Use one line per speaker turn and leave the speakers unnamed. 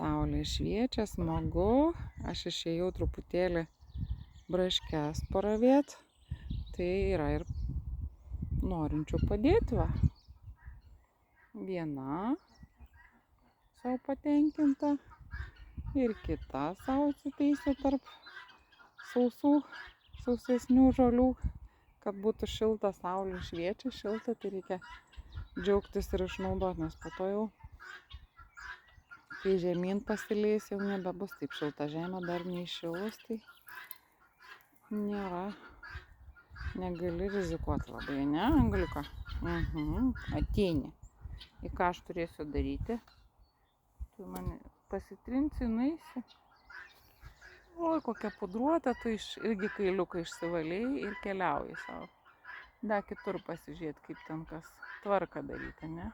Saulė šviečia, smagu. Aš išėjau truputėlį braškes paravėt. Tai yra ir norinčių padėti, va. Viena sau patenkinta ir kita sau atsitaisė tarp sausesnių žolių, kad būtų šilta, saulė šviečia, šilta, tai reikia džiaugtis ir išnaudoti, nes po to jau, kai žemyn pasileis, jau nebebus taip šilta žemė, dar neįšilus, tai nėra, negali rizikuoti labai, ne, Angliuka? Ateini. Į ką aš turėsiu daryti? Tu mane pasitrinsi, nueisi. Oi, kokia pudruota, tu irgi kailiuką išsivalėjai ir keliauji savo. Da kitur pasižiūrėti, kaip ten kas tvarką daryti, ne?